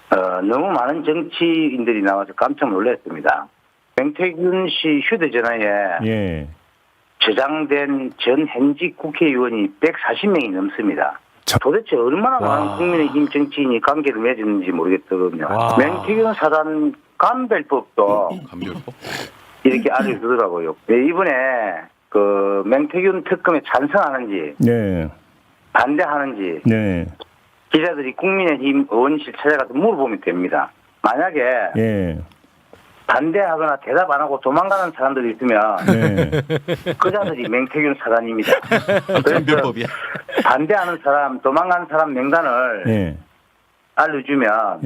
Speaker 8: 너무 많은 정치인들이 나와서 깜짝 놀랐습니다. 명태균 씨 휴대전화에 저장된 전 현직 국회의원이 140명이 넘습니다. 도대체 얼마나 많은
Speaker 1: 와.
Speaker 8: 국민의힘 정치인이 관계를 맺었는지 모르겠거든요.
Speaker 1: 와.
Speaker 8: 명태균 사단 감별법도
Speaker 2: 감별법.
Speaker 8: 이렇게 알려주더라고요. 이번에 그 명태균 특검에 찬성하는지 반대하는지 기자들이 국민의힘 의원실 찾아가서 물어보면 됩니다. 만약에 반대하거나 대답 안 하고 도망가는 사람들이 있으면 그 자들이 명태균 사단입니다. 그래서
Speaker 2: 감별법이야.
Speaker 8: 반대하는 사람, 도망간 사람 명단을 알려주면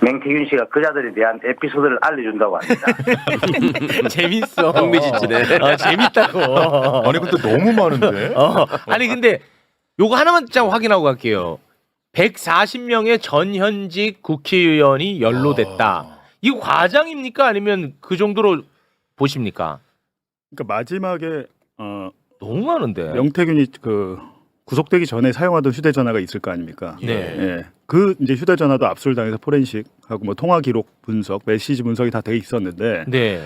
Speaker 8: 명태균 씨가 그 자들에 대한 에피소드를 알려준다고 합니다.
Speaker 1: 재밌어.
Speaker 6: 흥미진진해.
Speaker 1: 재밌다고.
Speaker 2: 아니 근데 너무 많은데.
Speaker 1: 아니 근데 요거 하나만 좀 확인하고 갈게요. 140명의 전현직 국회의원이 연루됐다. 이거 과장입니까? 아니면 그 정도로 보십니까?
Speaker 5: 그러니까 마지막에
Speaker 1: 너무 많은데.
Speaker 5: 명태균이 그 구속되기 전에 사용하던 휴대전화가 있을 거 아닙니까?
Speaker 1: 네.
Speaker 5: 예. 그 이제 휴대전화도 압수당해서 포렌식하고 뭐 통화 기록 분석, 메시지 분석이 다 돼 있었는데
Speaker 1: 네.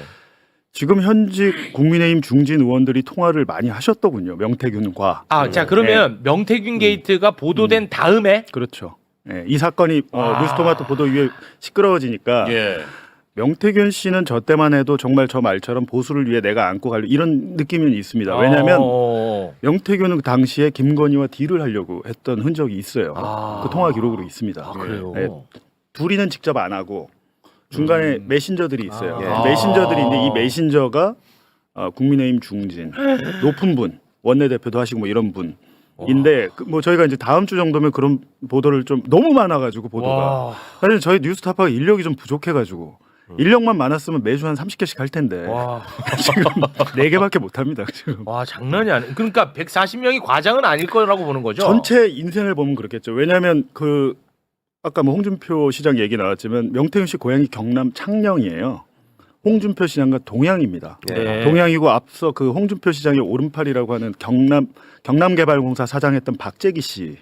Speaker 5: 지금 현직 국민의힘 중진 의원들이 통화를 많이 하셨더군요. 명태균과.
Speaker 1: 아, 자 그러면 명태균 게이트가 보도된 다음에
Speaker 5: 그렇죠. 예. 이 사건이
Speaker 1: 아.
Speaker 5: 뉴스토마토 보도 위에 시끄러워지니까
Speaker 2: 예.
Speaker 5: 명태균 씨는 저 때만 해도 정말 저 말처럼 보수를 위해 내가 안고 갈려 이런 느낌은 있습니다. 왜냐하면 명태균은 그 당시에 김건희와 딜을 하려고 했던 흔적이 있어요.
Speaker 1: 아.
Speaker 5: 그 통화 기록으로 있습니다.
Speaker 1: 아, 그래요.
Speaker 5: 네. 둘이는 직접 안 하고 중간에 메신저들이 있어요.
Speaker 1: 아.
Speaker 5: 메신저들이 있는데 이 메신저가 국민의힘 중진 높은 분 원내대표도 하시고 뭐 이런 분인데 뭐 저희가 이제 다음 주 정도면 그런 보도를 좀 너무 많아가지고 보도가
Speaker 1: 와.
Speaker 5: 사실 저희 뉴스타파가 인력이 좀 부족해가지고 인력만 많았으면 매주 한 30개씩 할 텐데
Speaker 1: 와.
Speaker 5: 지금 4개밖에 못 합니다. 지금.
Speaker 1: 와, 장난이 아니. 그러니까 140명이 과장은 아닐 거라고 보는 거죠.
Speaker 5: 전체 인생을 보면 그렇겠죠. 왜냐하면 그 아까 뭐 홍준표 시장 얘기 나왔지만 명태균 씨 고향이 경남 창녕이에요. 홍준표 시장과 동양입니다.
Speaker 1: 네.
Speaker 5: 동양이고 앞서 그 홍준표 시장의 오른팔이라고 하는 경남개발공사 사장했던 박재기 씨,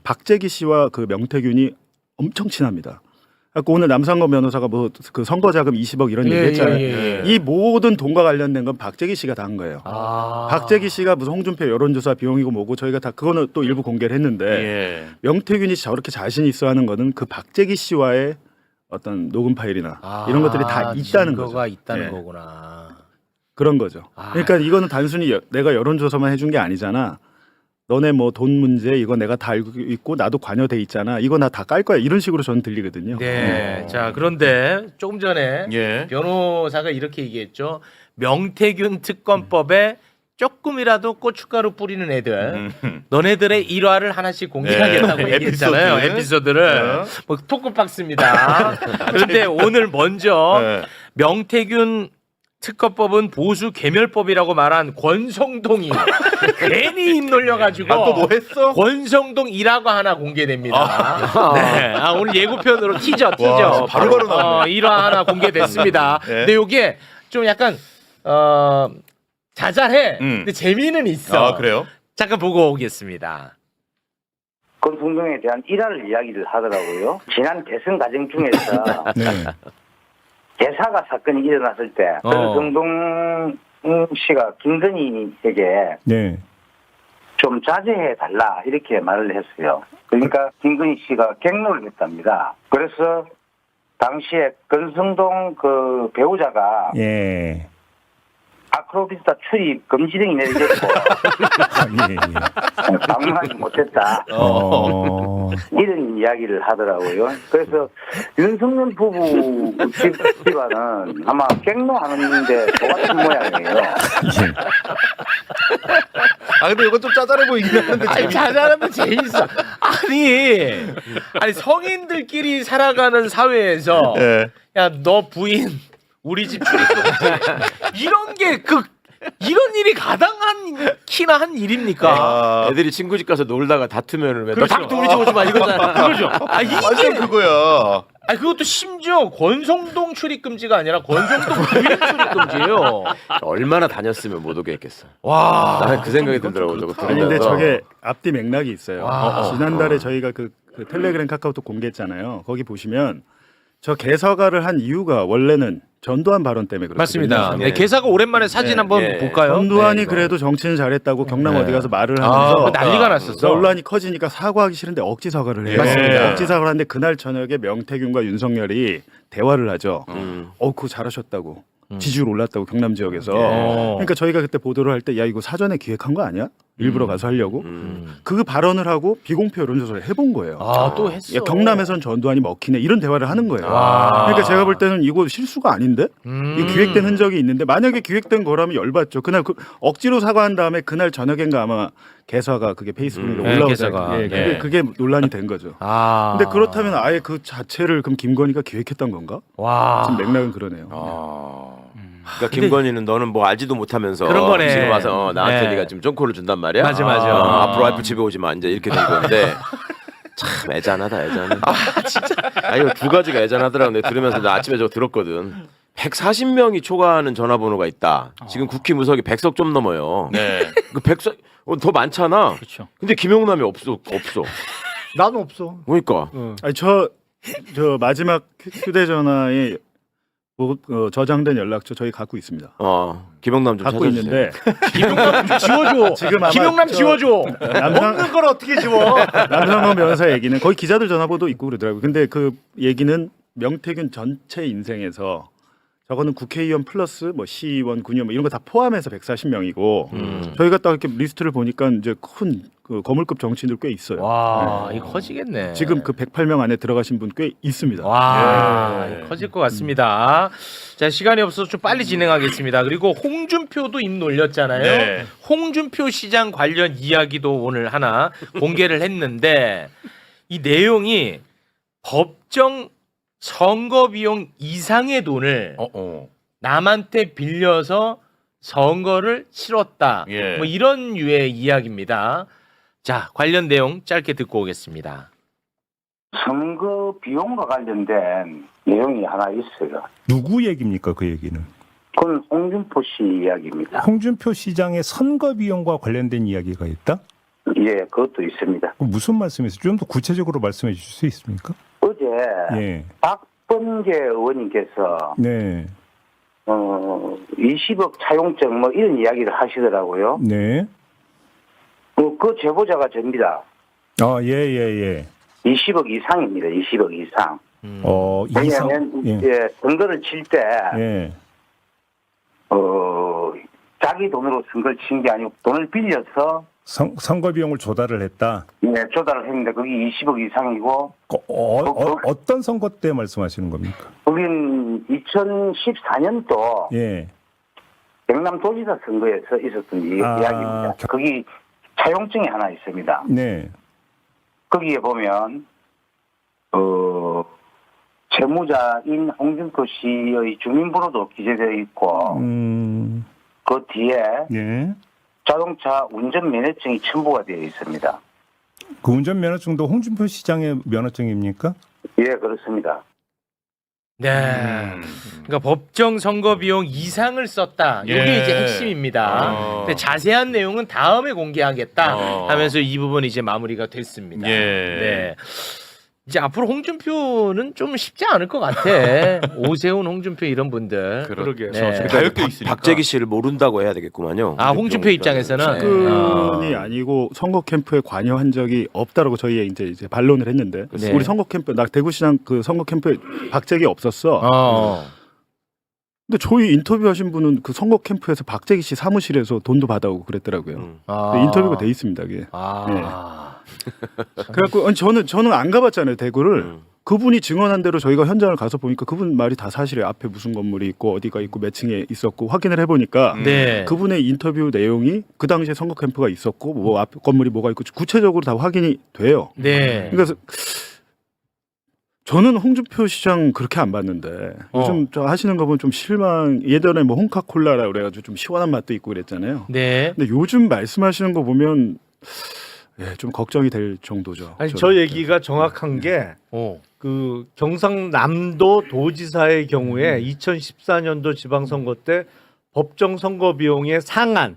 Speaker 5: 박재기 씨와 그 명태균이 엄청 친합니다. 그래서 오늘 남상권 변호사가 뭐 그 선거자금 20억 이런 얘기 했잖아요. 이 모든 돈과 관련된 건 박재기 씨가 다 한 거예요.
Speaker 1: 아.
Speaker 5: 박재기 씨가 무슨 홍준표 여론조사 비용이고 뭐고 저희가 다 그거는 또 일부 공개를 했는데
Speaker 2: 예.
Speaker 5: 명태균이 저렇게 자신 있어 하는 거는 그 박재기 씨와의 어떤 녹음 파일이나 이런 것들이 다 있다는 거죠.
Speaker 1: 증거가 있다는
Speaker 5: 예.
Speaker 1: 거구나.
Speaker 5: 그런 거죠.
Speaker 1: 아.
Speaker 5: 그러니까 이거는 단순히 내가 여론조사만 해준 게 아니잖아. 너네 뭐 돈 문제 이거 내가 다 알고 있고 나도 관여돼 있잖아. 이거 나 다 깔 거야. 이런 식으로 저는 들리거든요.
Speaker 1: 네. 자, 그런데 조금 전에
Speaker 2: 예.
Speaker 1: 변호사가 이렇게 얘기했죠. 명태균 특검법에 조금이라도 고춧가루 뿌리는 애들, 너네들의 일화를 하나씩 공개하겠다고
Speaker 2: 네.
Speaker 1: 얘기했잖아요. 에피소드를. 뭐 토크박스입니다. 그런데 오늘 먼저
Speaker 2: 네.
Speaker 1: 명태균 특허법은 보수 괴멸법이라고 말한 권성동이 괜히 입 놀려가지고
Speaker 2: 또 뭐 했어?
Speaker 1: 권성동 일화가 하나 공개됩니다. 네, 오늘 예고편으로 티저.
Speaker 2: 바로바로 나오네.
Speaker 1: 일화 하나 공개됐습니다.
Speaker 2: 네.
Speaker 1: 근데 이게 좀 약간 자잘해. 근데 재미는 있어.
Speaker 2: 아, 그래요?
Speaker 1: 잠깐 보고 오겠습니다.
Speaker 8: 권성동에 대한 일화를 이야기를 하더라고요. 지난 대선 과정 중에서 대사가 사건이 일어났을 때 권성동 씨가 김건희에게 좀 자제해 달라 이렇게 말을 했어요. 그러니까 김건희 씨가 갱노를 했답니다. 그래서 당시에 권성동 그 배우자가 아크로비스타 출입 금지 등이 내려졌고 방문하지 못했다. 이런 이야기를 하더라고요. 그래서 윤석열 부부 집안은 아마 갱노하는데 똑같은 모양이에요.
Speaker 2: 아 근데 이건 좀 짜잘해 보이긴 하는데
Speaker 1: 아니, 자잘하면 재밌어. 아니 성인들끼리 살아가는 사회에서 야 너 부인 우리 집 이런 게 이런 일이 가당한 키나 한 일입니까?
Speaker 6: 애들이 친구 집 가서 놀다가 다투면은 왜
Speaker 1: 그렇죠. 너 우리 집 오지 마 이거잖아. 그렇죠. 이게
Speaker 2: 완전 그거야.
Speaker 1: 그것도 심지어 권성동 출입 금지가 아니라 권성동 부인 출입 금지예요.
Speaker 6: 얼마나 다녔으면 못 오게 했겠어.
Speaker 1: 와.
Speaker 6: 나는 그 생각이 들더라고. 저거
Speaker 5: 아니 근데
Speaker 6: 들으면서.
Speaker 5: 저게 앞뒤 맥락이 있어요.
Speaker 1: 와.
Speaker 5: 지난달에 저희가 그 텔레그램 카카오톡 공개했잖아요. 거기 보시면 저 개서가를 한 이유가 원래는 전두환 발언 때문에 그렇거든요.
Speaker 1: 맞습니다.
Speaker 6: 네.
Speaker 1: 네, 개사가 오랜만에 사진 한번 볼까요?
Speaker 5: 전두환이
Speaker 6: 네,
Speaker 5: 그래도 정치는 잘했다고 경남
Speaker 1: 네.
Speaker 5: 어디 가서 말을 하면서
Speaker 1: 그거 난리가 났었어.
Speaker 5: 논란이 커지니까 사과하기 싫은데 억지 사과를 해요.
Speaker 1: 맞습니다.
Speaker 5: 억지 사과를 하는데 그날 저녁에 명태균과 윤석열이 대화를 하죠.
Speaker 6: 음.
Speaker 5: 그거 잘하셨다고. 지지율 올랐다고 경남 지역에서.
Speaker 1: 어.
Speaker 5: 그러니까 저희가 그때 보도를 할 때 야 이거 사전에 기획한 거 아니야? 일부러 가서 하려고. 그 발언을 하고 비공표 여론조사를 해본 거예요.
Speaker 1: 또 했어.
Speaker 5: 야, 경남에선 전두환이 먹히네 이런 대화를 하는 거예요.
Speaker 1: 아.
Speaker 5: 그러니까 제가 볼 때는 이거 실수가 아닌데 이 기획된 흔적이 있는데 만약에 기획된 거라면 열받죠. 그날 억지로 사과한 다음에 그날 저녁인가 아마 개사가 그게 페이스북에
Speaker 1: 개사가.
Speaker 5: 올라오잖아요.
Speaker 1: 네.
Speaker 5: 그게 논란이 된 거죠. 근데 그렇다면 아예 그 자체를 그럼 김건희가 기획했던 건가?
Speaker 1: 와.
Speaker 5: 지금 맥락은 그러네요.
Speaker 6: 그러니까 김건희는 너는 뭐 알지도 못하면서
Speaker 1: 그런 거네.
Speaker 6: 지금 와서 나한테
Speaker 1: 네.
Speaker 6: 네가 지금 쫑코를 준단 말이야.
Speaker 1: 맞아.
Speaker 6: 앞으로 와이프 집에 오지 마 이제 이렇게 된 건데 참 애잔하다 애잔해. 진짜. 이거 두 가지가 애잔하더라고. 내가 들으면서 나 아침에 저거 들었거든. 140명이 초과하는 전화번호가 있다. 지금 국회 무석이 100석 좀 넘어요.
Speaker 2: 네.
Speaker 6: 그 100석 더 많잖아.
Speaker 7: 그렇죠.
Speaker 6: 근데 김용남이 없어.
Speaker 4: 난 없어.
Speaker 6: 그러니까.
Speaker 5: 아니 저 마지막 휴대전화에 저장된 연락처 저희 갖고 있습니다.
Speaker 6: 김용남 좀
Speaker 5: 갖고
Speaker 6: 찾아주세요.
Speaker 5: 있는데
Speaker 1: 김용남 좀 지워줘.
Speaker 5: 지금 아마
Speaker 1: 김용남 지워줘. 없는 걸 어떻게 지워?
Speaker 5: 남상호 변호사 얘기는 거의 기자들 전화번호도 있고 그러더라고요. 근데 그 얘기는 명태균 전체 인생에서 저거는 국회의원 플러스 뭐 시의원, 군의원 뭐 이런 거 다 포함해서 140명이고 저희가 딱 이렇게 리스트를 보니까 이제 큰 그 거물급 정치인들 꽤 있어요.
Speaker 1: 와, 이거 커지겠네.
Speaker 5: 지금 그 108명 안에 들어가신 분 꽤 있습니다.
Speaker 1: 와, 이거 커질 것 같습니다. 자, 시간이 없어서 좀 빨리 진행하겠습니다. 그리고 홍준표도 입 놀렸잖아요.
Speaker 2: 네.
Speaker 1: 홍준표 시장 관련 이야기도 오늘 하나 공개를 했는데 이 내용이 법정 선거 비용 이상의 돈을 남한테 빌려서 선거를 치렀다.
Speaker 2: 예.
Speaker 1: 뭐 이런 유의 이야기입니다. 자, 관련 내용 짧게 듣고 오겠습니다.
Speaker 8: 선거 비용과 관련된 내용이 하나 있어요.
Speaker 9: 누구 얘기입니까 그 얘기는?
Speaker 8: 그건 홍준표 씨 이야기입니다.
Speaker 9: 홍준표 시장의 선거 비용과 관련된 이야기가 있다?
Speaker 8: 예, 그것도 있습니다.
Speaker 9: 그럼 무슨 말씀이세요? 좀 더 구체적으로 말씀해 주실 수 있습니까?
Speaker 8: 어제
Speaker 9: 예.
Speaker 8: 박범계 의원님께서
Speaker 9: 네.
Speaker 8: 20억 차용증 뭐 이런 이야기를 하시더라고요.
Speaker 9: 네.
Speaker 8: 그 제보자가 접니다.
Speaker 9: 예.
Speaker 8: 20억 이상입니다. 20억 이상.
Speaker 9: 이상.
Speaker 8: 왜냐하면
Speaker 9: 예.
Speaker 8: 선거를 칠 때
Speaker 9: 예.
Speaker 8: 자기 돈으로 선거를 친 게 아니고 돈을 빌려서
Speaker 9: 선거 비용을 조달을 했다.
Speaker 8: 조달을 했는데 그게 20억 이상이고
Speaker 9: 어떤 선거 때 말씀하시는 겁니까?
Speaker 8: 거긴 2014년도
Speaker 9: 예.
Speaker 8: 경남도지사 선거에서 있었던 이야기입니다. 거기 차용증이 하나 있습니다.
Speaker 9: 네.
Speaker 8: 거기에 보면 채무자인 홍준표 씨의 주민번호도 기재되어 있고 그 뒤에
Speaker 9: 예.
Speaker 8: 자동차 운전 면허증이 첨부가 되어 있습니다.
Speaker 9: 그 운전 면허증도 홍준표 시장의 면허증입니까?
Speaker 8: 예, 그렇습니다.
Speaker 1: 네. 그러니까 법정 선거 비용 이상을 썼다. 이게
Speaker 2: 예.
Speaker 1: 이제 핵심입니다. 근데 자세한 내용은 다음에 공개하겠다 하면서 이 부분이 이제 마무리가 됐습니다.
Speaker 2: 예.
Speaker 1: 네. 이제 앞으로 홍준표는 좀 쉽지 않을 것 같아. 오세훈, 홍준표 이런 분들.
Speaker 4: 그러게요.
Speaker 1: 네.
Speaker 2: 다 엮여 있으니까.
Speaker 6: 박재기 씨를 모른다고 해야 되겠구만요.
Speaker 1: 아, 홍준표 입장에서는
Speaker 5: 접근이 아니고 선거 캠프에 관여한 적이 없다라고 저희 이제 반론을 했는데
Speaker 1: 네.
Speaker 5: 우리 선거 캠프 나 대구시장 그 선거 캠프에 박재기 없었어. 근데 저희 인터뷰하신 분은 그 선거 캠프에서 박재기 씨 사무실에서 돈도 받아오고 그랬더라고요. 네, 인터뷰가 돼 있습니다. 그게. 그래갖고 아니, 저는 안 가봤잖아요 대구를. 그분이 증언한 대로 저희가 현장을 가서 보니까 그분 말이 다 사실이에요. 앞에 무슨 건물이 있고 어디가 있고 몇 층에 있었고 확인을 해보니까
Speaker 1: 네.
Speaker 5: 그분의 인터뷰 내용이 그 당시에 선거 캠프가 있었고 뭐 앞 건물이 뭐가 있고 구체적으로 다 확인이 돼요.
Speaker 1: 네.
Speaker 5: 그러니까 저는 홍준표 시장 그렇게 안 봤는데 요즘 저 하시는 거 보면 좀 실망. 예전에 뭐 홍카콜라라 그래가지고 좀 시원한 맛도 있고 그랬잖아요.
Speaker 1: 네.
Speaker 5: 근데 요즘 말씀하시는 거 보면 좀 걱정이 될 정도죠.
Speaker 4: 아니
Speaker 5: 저는.
Speaker 4: 저 얘기가 정확한 게 그 경상남도 도지사의 경우에 2014년도 지방선거 때 법정 선거 비용의 상한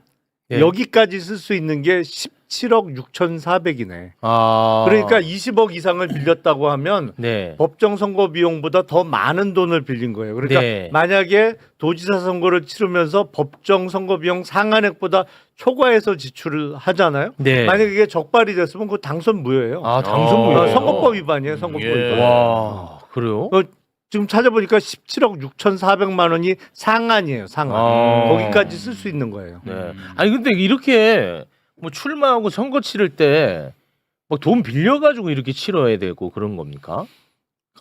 Speaker 4: 여기까지 쓸 수 있는 게 17억 6,400이네. 그러니까 20억 이상을 빌렸다고 하면 법정 선거 비용보다 더 많은 돈을 빌린 거예요. 그러니까 만약에 도지사 선거를 치르면서 법정 선거 비용 상한액보다 초과해서 지출을 하잖아요. 만약에 이게 적발이 됐으면 그 당선 무효예요.
Speaker 1: 당선 무효.
Speaker 4: 선거법 위반이에요. 선거법 위반.
Speaker 1: 와, 그래요?
Speaker 4: 지금 찾아보니까 17억 6,400만 원이 상한이에요. 상한. 거기까지 쓸 수 있는 거예요.
Speaker 1: 네. 아니 근데 이렇게 뭐 출마하고 선거 치를 때 뭐 돈 빌려가지고 이렇게 치러야 되고 그런 겁니까?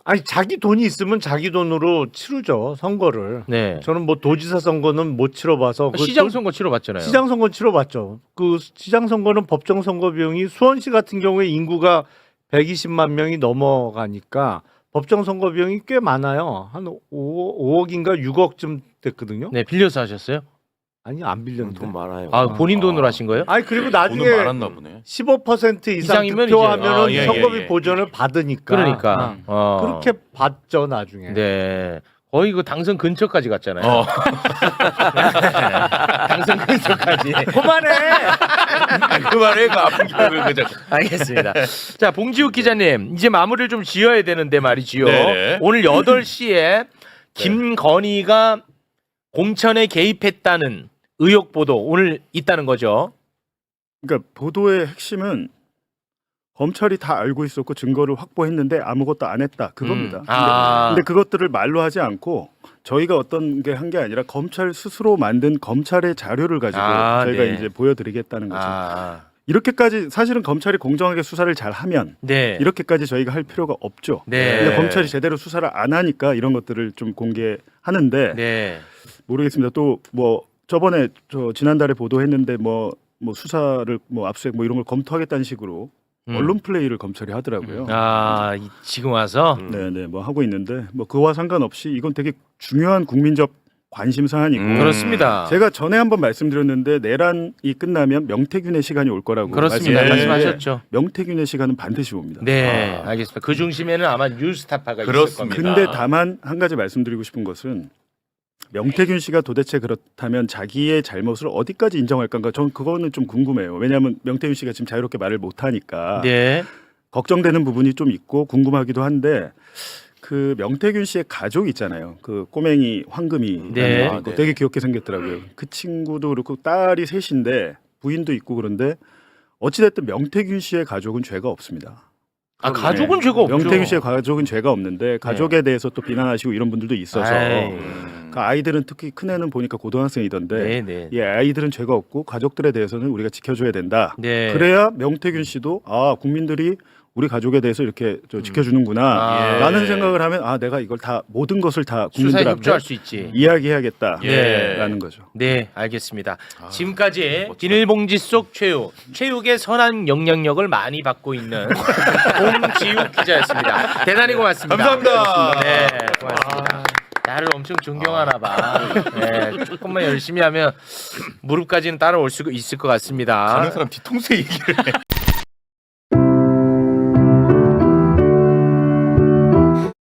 Speaker 4: 아니 자기 돈이 있으면 자기 돈으로 치르죠 선거를. 저는 뭐 도지사 선거는 못 치러봐서
Speaker 1: 시장 선거 치러봤잖아요.
Speaker 4: 시장 선거 치러봤죠. 그 시장 선거는 법정 선거 비용이 수원시 같은 경우에 인구가 120만 명이 넘어가니까 법정 선거 비용이 꽤 많아요. 한 5억인가 6억쯤 됐거든요.
Speaker 1: 네, 빌려서 하셨어요?
Speaker 4: 아니 안 빌렸는데.
Speaker 6: 돈 많아요.
Speaker 1: 아, 본인 돈으로 하신 거예요?
Speaker 4: 아니 그리고 나중에
Speaker 2: 돈은 많았나 보네.
Speaker 4: 15% 이상
Speaker 1: 이상이면
Speaker 4: 득표하면은
Speaker 1: 이제,
Speaker 4: 선거비 보전을 받으니까.
Speaker 1: 그러니까
Speaker 4: 그렇게 받죠 나중에.
Speaker 1: 네. 거의 그 당선 근처까지 갔잖아요. 당선 근처까지.
Speaker 4: 그만해.
Speaker 2: 그만해 그 아픈 기억을 그저.
Speaker 1: 알겠습니다. 자, 봉지욱 기자님, 이제 마무리를 좀 지어야 되는데 말이지요.
Speaker 2: 네네.
Speaker 1: 오늘 8시에 김건희가 공천에 개입했다는 의혹 보도 오늘 있다는 거죠.
Speaker 5: 그러니까 보도의 핵심은 검찰이 다 알고 있었고 증거를 확보했는데 아무것도 안 했다 그겁니다. 근데 그것들을 말로 하지 않고 저희가 어떤 게 한 게 아니라 검찰 스스로 만든 검찰의 자료를 가지고 저희가 이제 보여드리겠다는 거죠. 이렇게까지 사실은 검찰이 공정하게 수사를 잘 하면 이렇게까지 저희가 할 필요가 없죠. 근데 검찰이 제대로 수사를 안 하니까 이런 것들을 좀 공개하는데 모르겠습니다. 또 뭐 저번에 지난달에 보도했는데 뭐 수사를 뭐 압수수색 뭐 이런 걸 검토하겠다는 식으로 언론 플레이를 검찰이 하더라고요.
Speaker 1: 지금 와서
Speaker 5: 네네 뭐 하고 있는데 뭐 그와 상관없이 이건 되게 중요한 국민적 관심 사안이고
Speaker 1: 그렇습니다.
Speaker 5: 제가 전에 한번 말씀드렸는데 내란이 끝나면 명태균의 시간이 올 거라고
Speaker 1: 그렇습니다. 말씀하셨죠.
Speaker 5: 명태균의 시간은 반드시 옵니다.
Speaker 1: 네, 알겠습니다. 그 중심에는 아마 뉴스타파가 있을 겁니다.
Speaker 5: 근데 다만 한 가지 말씀드리고 싶은 것은 명태균 씨가 도대체 그렇다면 자기의 잘못을 어디까지 인정할 건가? 전 그거는 좀 궁금해요. 왜냐하면 명태균 씨가 지금 자유롭게 말을 못 하니까 걱정되는 부분이 좀 있고 궁금하기도 한데 그 명태균 씨의 가족 있잖아요. 그 꼬맹이 황금이 되게 귀엽게 생겼더라고요. 그 친구도 그렇고 딸이 셋인데 부인도 있고 그런데 어찌됐든 명태균 씨의 가족은 죄가 없습니다.
Speaker 1: 가족은 죄가 없죠.
Speaker 5: 명태균 씨의 가족은 죄가 없는데 가족에 대해서 또 비난하시고 이런 분들도 있어서 그 아이들은 특히 큰애는 보니까 고등학생이던데 이 아이들은 죄가 없고 가족들에 대해서는 우리가 지켜줘야 된다. 그래야 명태균 씨도 국민들이 우리 가족에 대해서 이렇게 지켜주는구나라는 생각을 하면 내가 이걸 다 모든 것을 다
Speaker 1: 수사에
Speaker 5: 국민들한테
Speaker 1: 협조할 수 있지.
Speaker 5: 이야기해야겠다라는 거죠.
Speaker 1: 네, 알겠습니다. 지금까지 비닐봉지 속 최욱의 선한 영향력을 많이 받고 있는 홍지욱 기자였습니다. 대단히 고맙습니다.
Speaker 2: 감사합니다.
Speaker 1: 네, 고맙습니다. 나를 엄청 존경하나 봐. 네, 조금만 열심히 하면 무릎까지는 따라올 수 있을 것 같습니다.
Speaker 2: 다른 사람 뒤통수에 얘기를 해.